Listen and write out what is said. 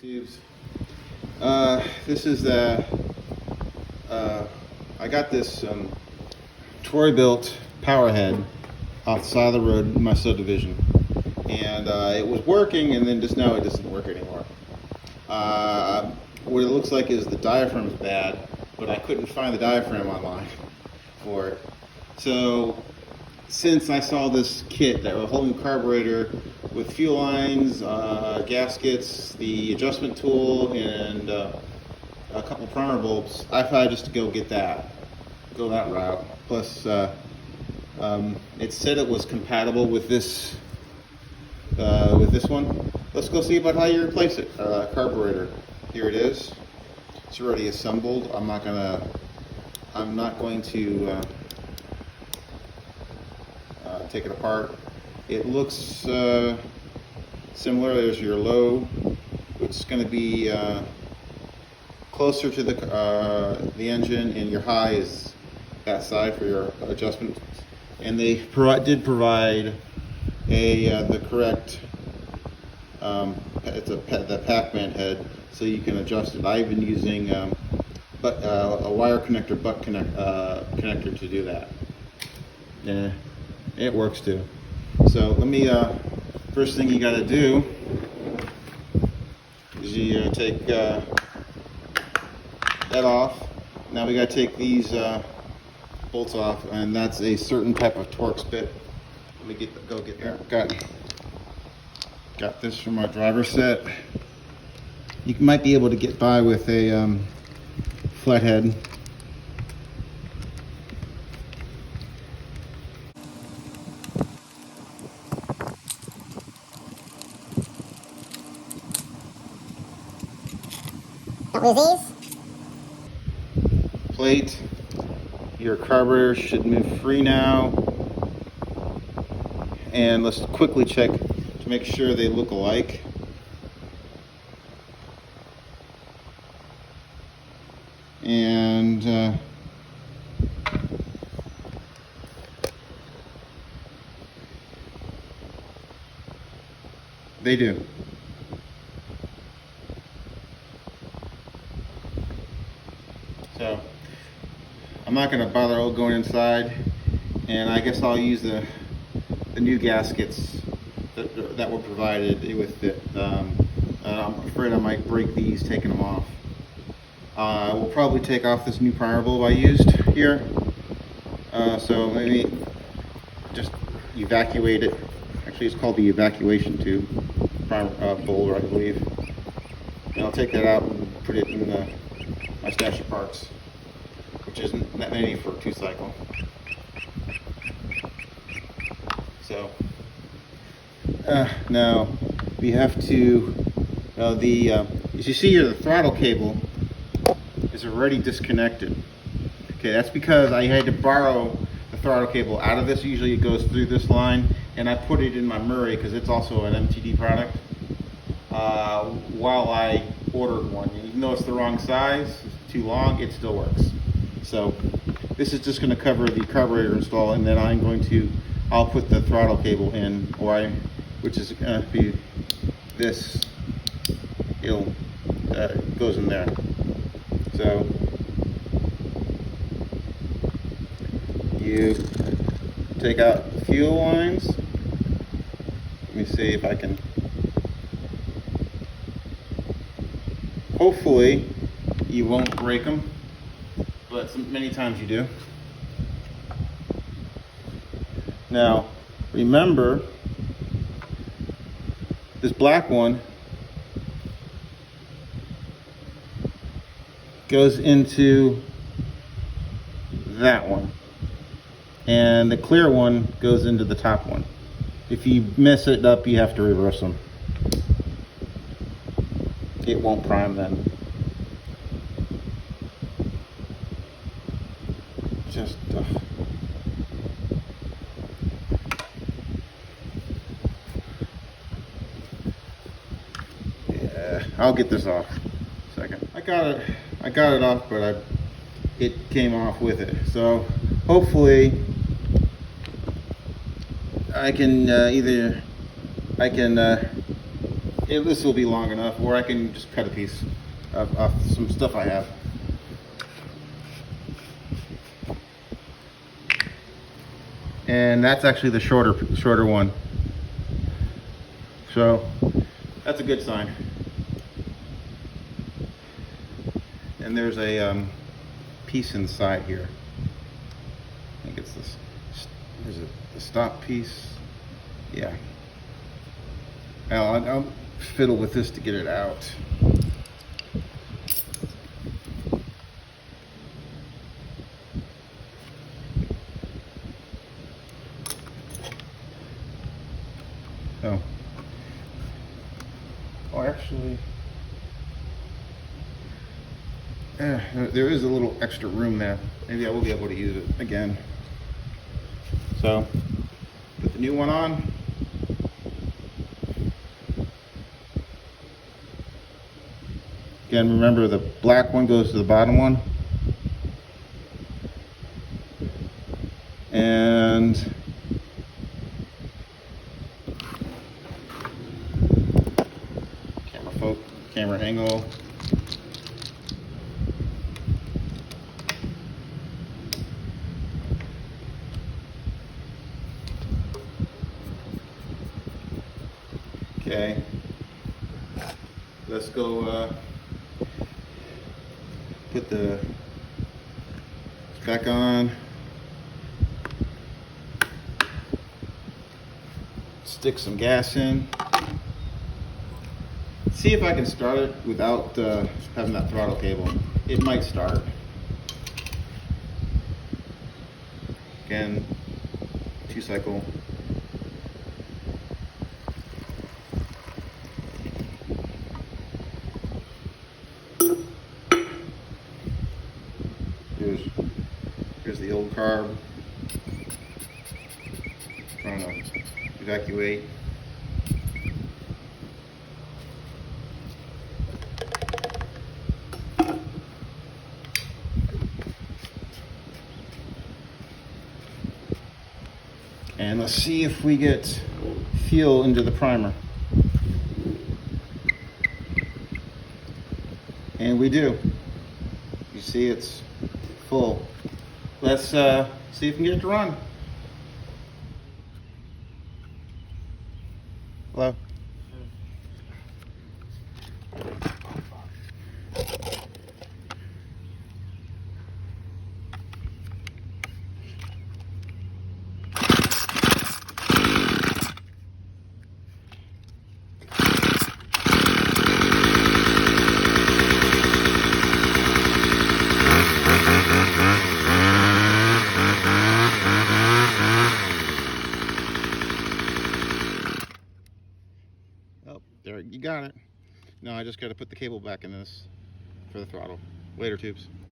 tubes. This is I got this TROYBILT power head off the side of the road in my subdivision, and it was working, and then just now it doesn't work anymore. What it looks like is the diaphragm is bad, but I couldn't find the diaphragm online for it. So since I saw this kit, that was a whole new carburetor with fuel lines, gaskets, the adjustment tool, and a couple primer bulbs, I thought just to go that route. Plus, it said it was compatible with this one. Let's go see about how you replace it. Carburetor. Here it is. It's already assembled. I'm not going to take it apart. It looks similar. There's your low. It's going to be closer to the engine, and your high is that side for your adjustment. And they did provide the correct the Pac-Man head, so you can adjust it. I've been using a wire connector, butt connector to do that. Yeah, it works too. So let me, first thing you got to do is you take that off. Now we got to take these bolts off, and that's a certain type of Torx bit. Let me go get there. Got this from our driver set. You might be able to get by with a flathead. Plate. Your carburetor should move free now. And let's quickly check to make sure they look alike. And they do. So I'm not going to bother going inside, and I guess I'll use the new gaskets that were provided with it. I'm afraid I might break these taking them off. We'll probably take off this new primer bulb I used here. So maybe just evacuate it. Actually, it's called the evacuation tube bulb, I believe. And I'll take that out and put it in my stash of parts, which isn't that many for a 2-cycle. So now we have to, as you see here, the throttle cable is already disconnected. Okay, that's because I had to borrow the throttle cable out of this. Usually it goes through this line, and I put it in my Murray because it's also an MTD product. While I ordered one, even though it's the wrong size, it's too long, it still works. So this is just going to cover the carburetor install, and then I'll put the throttle cable in, which is going to be this. It goes in there. So you take out fuel lines. Let me see if I can. Hopefully you won't break them, but many times you do. Now remember, this black one goes into that one, and the clear one goes into the top one. If you mess it up, you have to reverse them. It won't prime then. Just yeah, I'll get this off. Second. I got it off, but it came off with it. So hopefully I can this will be long enough, or I can just cut a piece of some stuff I have. And that's actually the shorter one. So that's a good sign. And there's a piece inside here. I think it's this. Is it the stop piece? Yeah. I'll fiddle with this to get it out. Oh, actually, there is a little extra room there. Maybe I will be able to use it again. So, put the new one on. Again, remember the black one goes to the bottom one. And camera angle. Okay, let's go put the back on. Stick some gas in. See if I can start it without having that throttle cable. It might start. Again, 2-cycle. Here's the old carb. Trying to evacuate. And let's see if we get fuel into the primer. And we do. You see it's full. Let's see if we can get it to run. Hello? There, you got it. No, I just got to put the cable back in this for the throttle. Later, tubes.